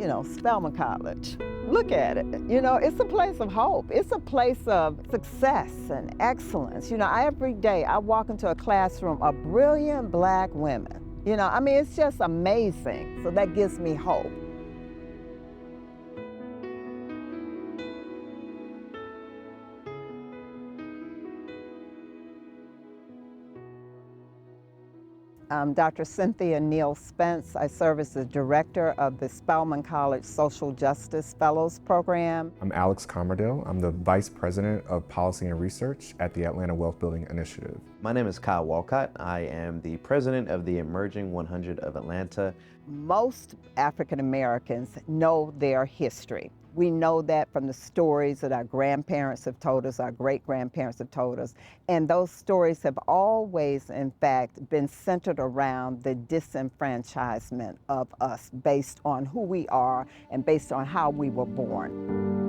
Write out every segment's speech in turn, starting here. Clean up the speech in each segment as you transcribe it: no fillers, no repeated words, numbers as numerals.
Spelman College. Look at it. It's a place of hope. It's a place of success and excellence. Every day I walk into a classroom of brilliant Black women. It's just amazing. So that gives me hope. I'm Dr. Cynthia Neal Spence. I serve as the director of the Spelman College Social Justice Fellows Program. I'm Alex Commerdale. I'm the Vice President of Policy and Research at the Atlanta Wealth Building Initiative. My name is Kyle Walcott. I am the President of the Emerging 100 of Atlanta. Most African Americans know their history. We know that from the stories that our grandparents have told us, our great-grandparents have told us, and those stories have always, in fact, been centered around the disenfranchisement of us based on who we are and based on how we were born.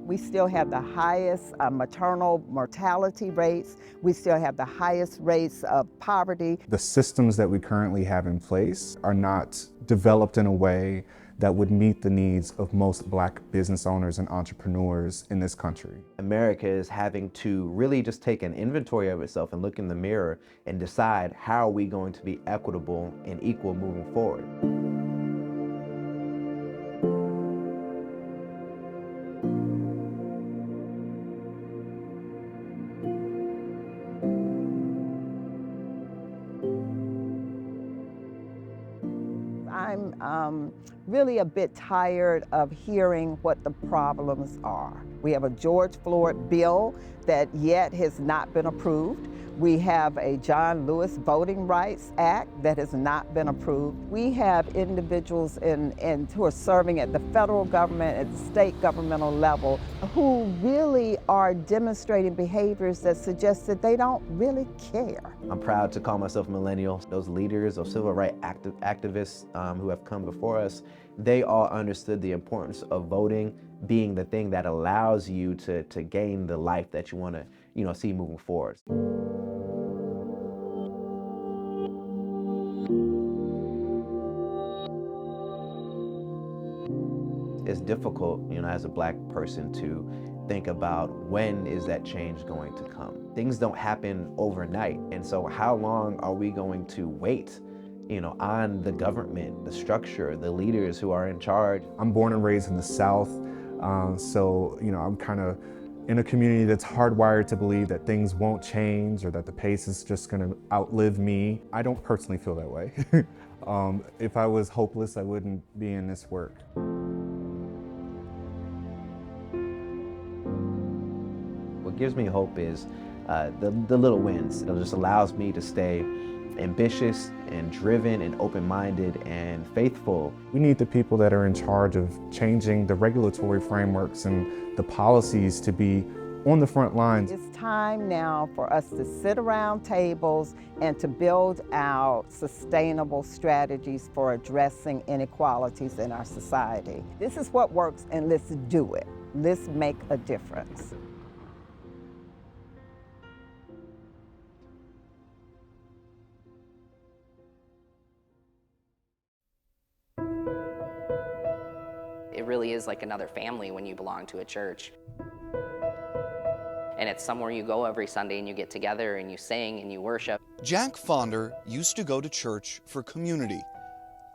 We still have the highest maternal mortality rates. We still have the highest rates of poverty. The systems that we currently have in place are not developed in a way that would meet the needs of most Black business owners and entrepreneurs in this country. America is having to really just take an inventory of itself and look in the mirror and decide how are we going to be equitable and equal moving forward. I'm really a bit tired of hearing what the problems are. We have a George Floyd bill that yet has not been approved. We have a John Lewis Voting Rights Act that has not been approved. We have individuals who are serving at the federal government, at the state governmental level, who really are demonstrating behaviors that suggest that they don't really care. I'm proud to call myself millennial. Those leaders, those civil rights activists who have come before us, they all understood the importance of voting being the thing that allows you to gain the life that you want to see moving forward. It's difficult, as a Black person to think about when is that change going to come. Things don't happen overnight, and so how long are we going to wait on the government, the structure, the leaders who are in charge? I'm born and raised in the South, so I'm kind of in a community that's hardwired to believe that things won't change or that the pace is just going to outlive me. I don't personally feel that way. If I was hopeless, I wouldn't be in this work. What gives me hope is the little wins. It just allows me to stay ambitious and driven and open-minded and faithful. We need the people that are in charge of changing the regulatory frameworks and the policies to be on the front lines. It's time now for us to sit around tables and to build out sustainable strategies for addressing inequalities in our society. This is what works, and let's do it. Let's make a difference. It really is like another family when you belong to a church. And it's somewhere you go every Sunday and you get together and you sing and you worship. Jack Fonder used to go to church for community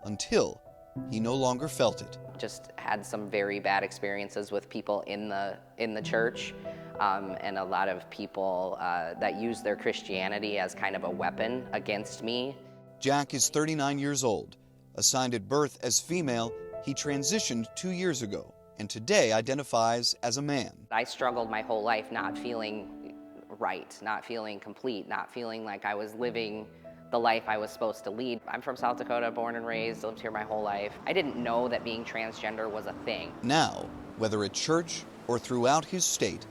until he no longer felt it. Just had some very bad experiences with people in the church, and a lot of people that use their Christianity as kind of a weapon against me. Jack is 39 years old. Assigned at birth as female, he transitioned 2 years ago and today identifies as a man. I struggled my whole life not feeling right, not feeling complete, not feeling like I was living the life I was supposed to lead. I'm from South Dakota, born and raised, lived here my whole life. I didn't know that being transgender was a thing. Now, whether at church or throughout his state,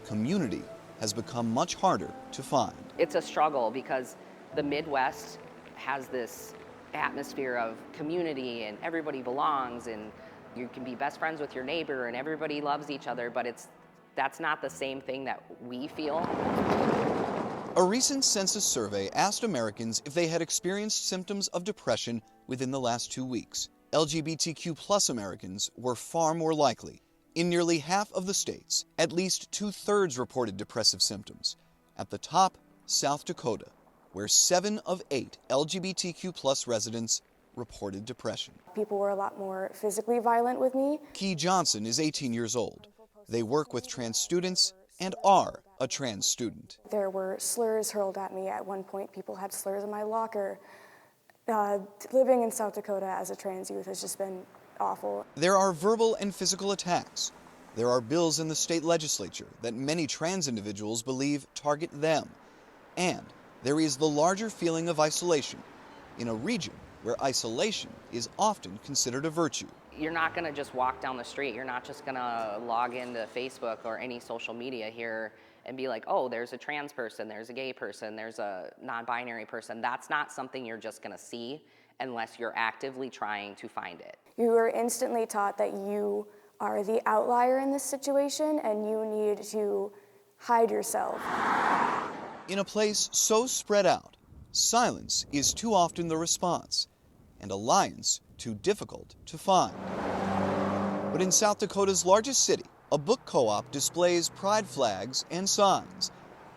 community has become much harder to find. It's a struggle because the Midwest has this atmosphere of community and everybody belongs and you can be best friends with your neighbor and everybody loves each other, but that's not the same thing that we feel. A recent census survey asked Americans if they had experienced symptoms of depression within the last 2 weeks. LGBTQ+ Americans were far more likely. In nearly half of the states, at least 2/3 reported depressive symptoms. At the top, South Dakota, where 7 of 8 LGBTQ+ residents reported depression. People were a lot more physically violent with me. Key Johnson is 18 years old. They work with trans students and are a trans student. There were slurs hurled at me. At one point, people had slurs in my locker. Living in South Dakota as a trans youth has just been awful. There are verbal and physical attacks. There are bills in the state legislature that many trans individuals believe target them. And there is the larger feeling of isolation in a region where isolation is often considered a virtue. You're not going to just walk down the street. You're not just going to log into Facebook or any social media here and be like, oh, there's a trans person, there's a gay person, there's a non-binary person. That's not something you're just going to see unless you're actively trying to find it. You are instantly taught that you are the outlier in this situation and you need to hide yourself. In a place so spread out, silence is too often the response, and alliance too difficult to find. But in South Dakota's largest city, a book co-op displays pride flags and signs,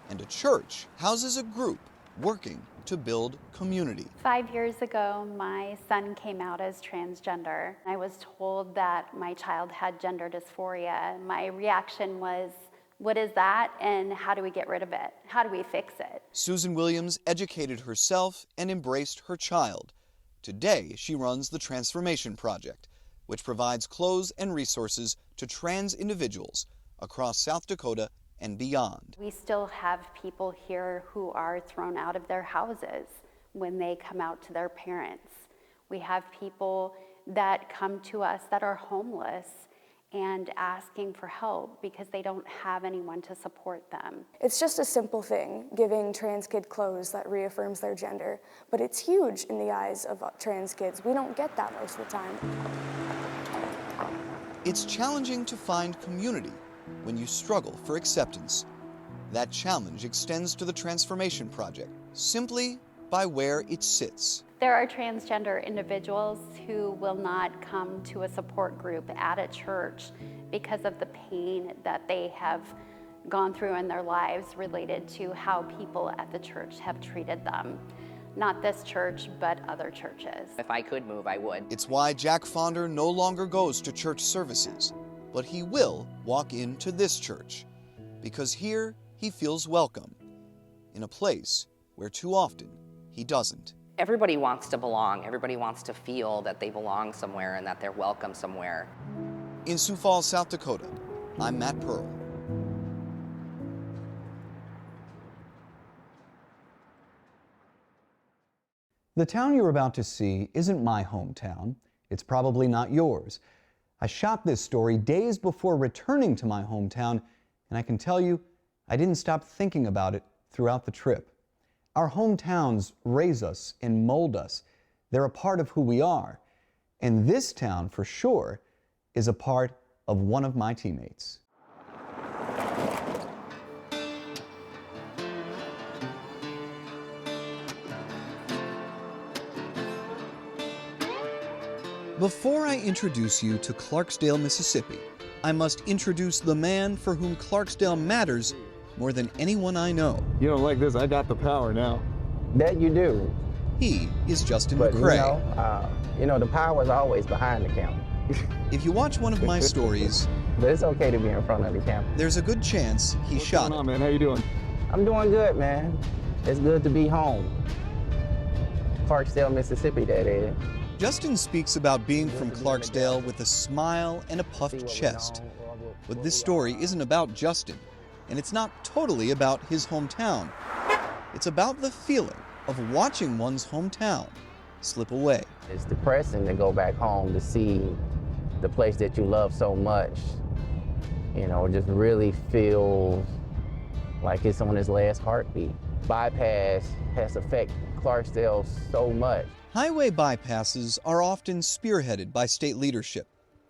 and a church houses a group working to build community. 5 years ago, my son came out as transgender. I was told that my child had gender dysphoria. My reaction was, what is that, and how do we get rid of it? How do we fix it? Susan Williams educated herself and embraced her child. Today, she runs the Transformation Project, which provides clothes and resources to trans individuals across South Dakota and beyond. We still have people here who are thrown out of their houses when they come out to their parents. We have people that come to us that are homeless and asking for help because they don't have anyone to support them. It's just a simple thing, giving trans kid clothes that reaffirms their gender, but it's huge in the eyes of trans kids. We don't get that most of the time. It's challenging to find community when you struggle for acceptance. That challenge extends to the Transformation Project, simply by where it sits. There are transgender individuals who will not come to a support group at a church because of the pain that they have gone through in their lives related to how people at the church have treated them. Not this church, but other churches. If I could move, I would. It's why Jack Fonder no longer goes to church services, but he will walk into this church, because here he feels welcome, in a place where too often he doesn't. Everybody wants to belong. Everybody wants to feel that they belong somewhere and that they're welcome somewhere. In Sioux Falls, South Dakota, I'm Matt Pearl. The town you're about to see isn't my hometown. It's probably not yours. I shot this story days before returning to my hometown, and I can tell you, I didn't stop thinking about it throughout the trip. Our hometowns raise us and mold us. They're a part of who we are. And this town, for sure, is a part of one of my teammates. Before I introduce you to Clarksdale, Mississippi, I must introduce the man for whom Clarksdale matters more than anyone I know. You don't like this, I got the power now. That you do. He is Justin But McCray. The power is always behind the camera. If you watch one of my stories, But it's okay to be in front of the camera. there's a good chance he What's shot going on, it. man? How you doing? I'm doing good, man. It's good to be home. Clarksdale, Mississippi, that is. Justin speaks about being from Clarksdale with a smile and a puffed chest. But this story isn't about Justin, and it's not totally about his hometown. It's about the feeling of watching one's hometown slip away. It's depressing to go back home to see the place that you love so much. Just really feel like it's on its last heartbeat. Bypass has affected Clarksdale so much. Highway bypasses are often spearheaded by state leadership.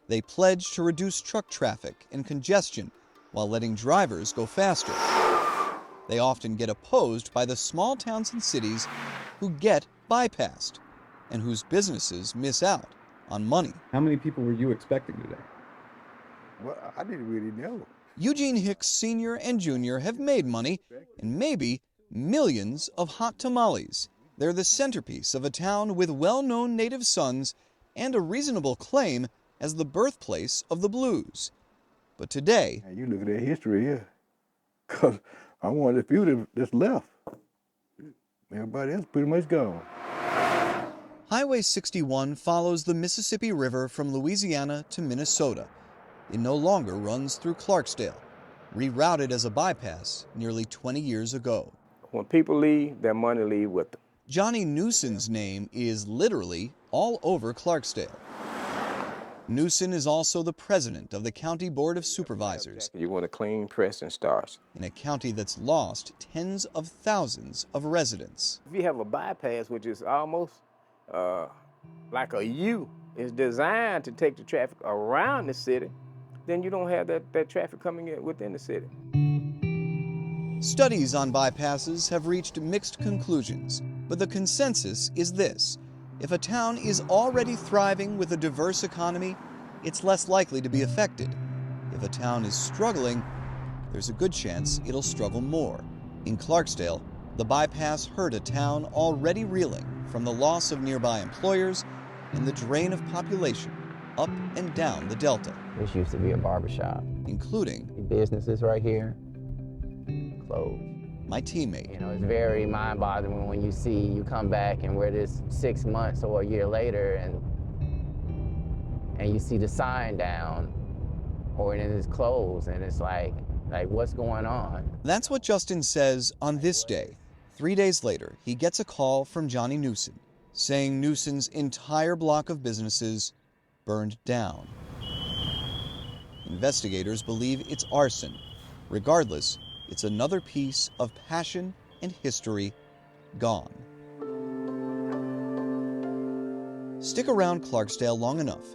They pledge to reduce truck traffic and congestion while letting drivers go faster. They often get opposed by the small towns and cities who get bypassed and whose businesses miss out on money. How many people were you expecting today? Well, I didn't really know. Eugene Hicks Sr. and Jr. have made money and maybe millions of hot tamales. They're the centerpiece of a town with well-known native sons and a reasonable claim as the birthplace of the blues. But today, And you look at that history here, because I'm one of the few that's left. Everybody else pretty much gone. Highway 61 follows the Mississippi River from Louisiana to Minnesota. It no longer runs through Clarksdale, rerouted as a bypass nearly 20 years ago. When people leave, their money leave with them. Johnny Newson's name is literally all over Clarksdale. Newson is also the president of the County Board of Supervisors. You want a clean press and stars. In a county that's lost tens of thousands of residents. If you have a bypass, which is almost like a U, it's designed to take the traffic around the city, then you don't have that traffic coming in within the city. Studies on bypasses have reached mixed conclusions, but the consensus is this. If a town is already thriving with a diverse economy, it's less likely to be affected. If a town is struggling, there's a good chance it'll struggle more. In Clarksdale, the bypass hurt a town already reeling from the loss of nearby employers and the drain of population up and down the Delta. This used to be a barbershop. Including businesses right here, closed. My teammate. You know, it's very mind-boggling when you come back and we're this 6 months or a year later and you see the sign down or it is closed and it's like what's going on? That's what Justin says on this day. 3 days later, he gets a call from Johnny Newson saying Newson's entire block of businesses burned down. Investigators believe it's arson. Regardless, it's another piece of passion and history gone. Stick around Clarksdale long enough,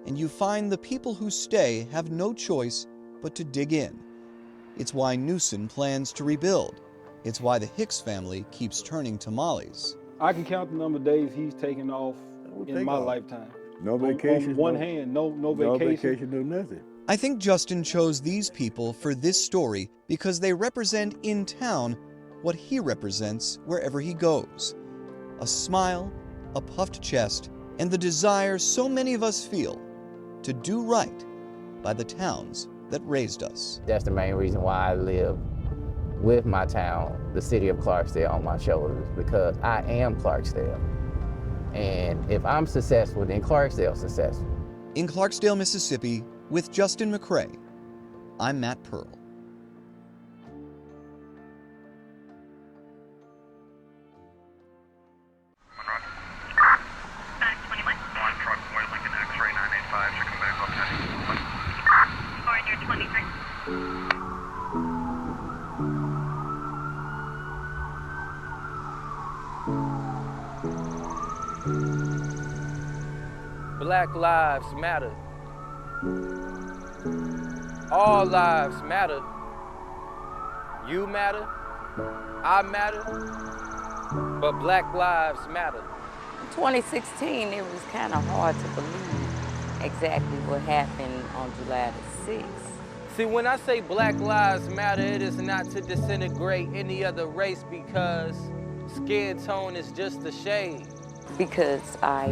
and you find the people who stay have no choice but to dig in. It's why Newson plans to rebuild. It's why the Hicks family keeps turning tamales. I can count the number of days he's taken off in my lifetime. No vacation. On one hand, no vacation. No vacation, no nothing. I think Justin chose these people for this story because they represent in town what he represents wherever he goes. A smile, a puffed chest, and the desire so many of us feel to do right by the towns that raised us. That's the main reason why I live with my town, the city of Clarksdale, on my shoulders, because I am Clarksdale. And if I'm successful, then Clarksdale's successful. In Clarksdale, Mississippi, with Justin McCray, I'm Matt Pearl. Black lives matter. All lives matter. You matter, I matter, but black lives matter. In 2016, it was kind of hard to believe exactly what happened on July the 6th. See, when I say black lives matter, it is not to disintegrate any other race because skin tone is just a shade. Because I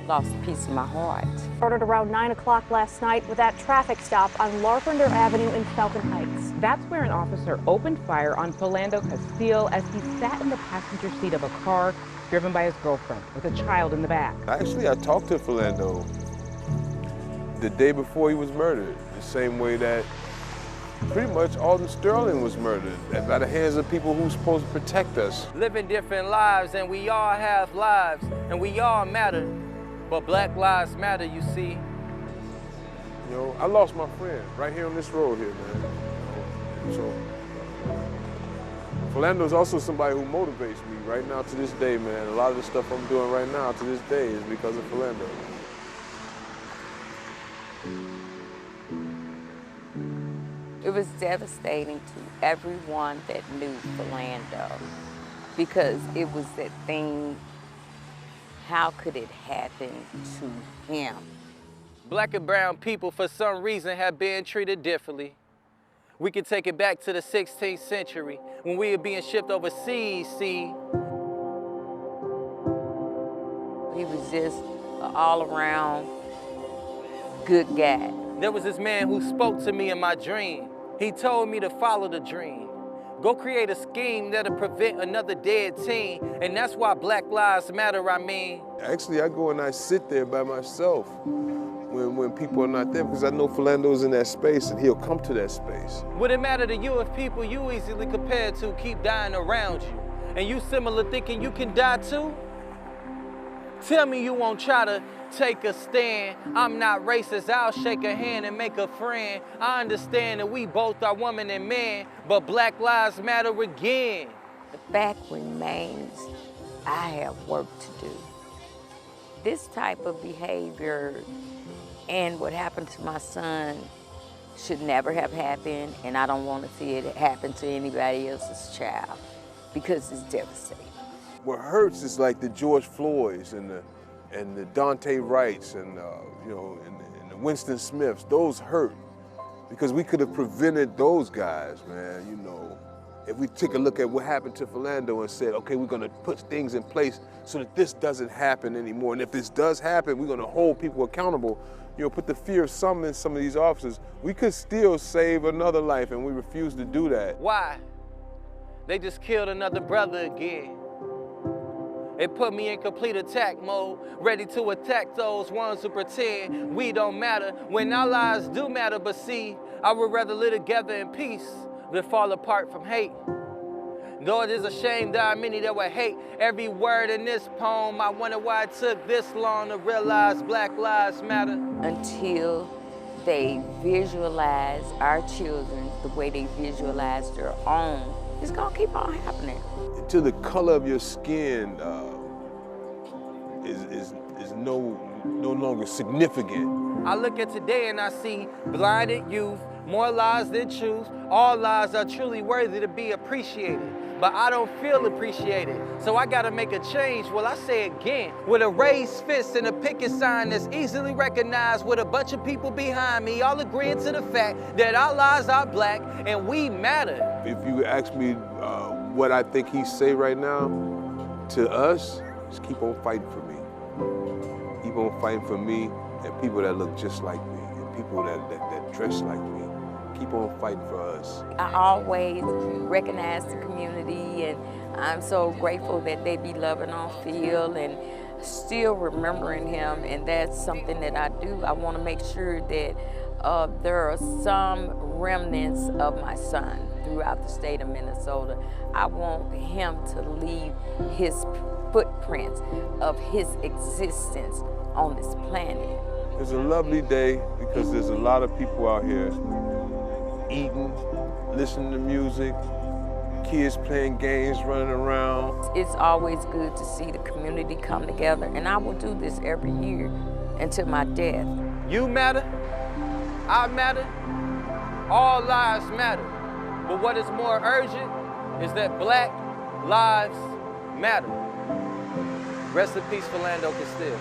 lost a piece of my heart. Started around 9 o'clock last night with that traffic stop on Larpenter Avenue in Falcon Heights. That's where an officer opened fire on Philando Castile as he sat in the passenger seat of a car driven by his girlfriend with a child in the back. Actually, I talked to Philando the day before he was murdered, the same way that pretty much Alden Sterling was murdered by the hands of people who were supposed to protect us. Living different lives, and we all have lives, and we all matter. But black lives matter, you see. You know, I lost my friend right here on this road here, man. So, Philando's also somebody who motivates me right now to this day, man. A lot of the stuff I'm doing right now to this day is because of Philando. It was devastating to everyone that knew Philando because it was that thing, how could it happen to him? Black and brown people, for some reason, have been treated differently. We can take it back to the 16th century when we were being shipped overseas, see. He was just an all-around good guy. There was this man who spoke to me in my dream. He told me to follow the dream. Go create a scheme that'll prevent another dead teen, and that's why Black Lives Matter, I mean. Actually, I go and I sit there by myself when people are not there because I know Philando's in that space and he'll come to that space. Would it matter to you if people you easily compared to keep dying around you, and you similar thinking you can die too? Tell me you won't try to take a stand. I'm not racist, I'll shake a hand and make a friend. I understand that we both are woman and man, but Black Lives Matter again. The fact remains, I have work to do. This type of behavior and what happened to my son should never have happened, and I don't want to see it happen to anybody else's child because it's devastating. What hurts is like the George Floyds and the Dante Wrights and you know and the Winston Smiths. Those hurt because we could have prevented those guys, man. You know, if we take a look at what happened to Philando and said, okay, we're going to put things in place so that this doesn't happen anymore. And if this does happen, we're going to hold people accountable. You know, put the fear of some in some of these officers. We could still save another life, and we refuse to do that. Why? They just killed another brother again. It put me in complete attack mode, ready to attack those ones who pretend we don't matter, when our lives do matter. But see, I would rather live together in peace than fall apart from hate. Though it is a shame there are many that would hate every word in this poem, I wonder why it took this long to realize Black Lives Matter. Until they visualize our children the way they visualize their own, it's gonna keep on happening. Until the color of your skin is no longer significant. I look at today and I see blinded youth, more lies than truth. All lives are truly worthy to be appreciated, but I don't feel appreciated. So I gotta make a change. Well, I say again, with a raised fist and a picket sign that's easily recognized with a bunch of people behind me, all agreeing to the fact that our lives are black and we matter. If you ask me what I think he say right now to us, just keep on fighting for me. Keep on fighting for me and people that look just like me and people that dress like me. Keep on fighting for us. I always recognize the community, and I'm so grateful that they be loving on Phil and still remembering him, and that's something that I do. I want to make sure that there are some remnants of my son throughout the state of Minnesota. I want him to leave his footprints of his existence on this planet. It's a lovely day because there's a lot of people out here eating, listening to music, kids playing games, running around. It's always good to see the community come together, and I will do this every year until my death. You matter, I matter, all lives matter. But what is more urgent is that Black Lives Matter. Rest in peace, Philando Castile.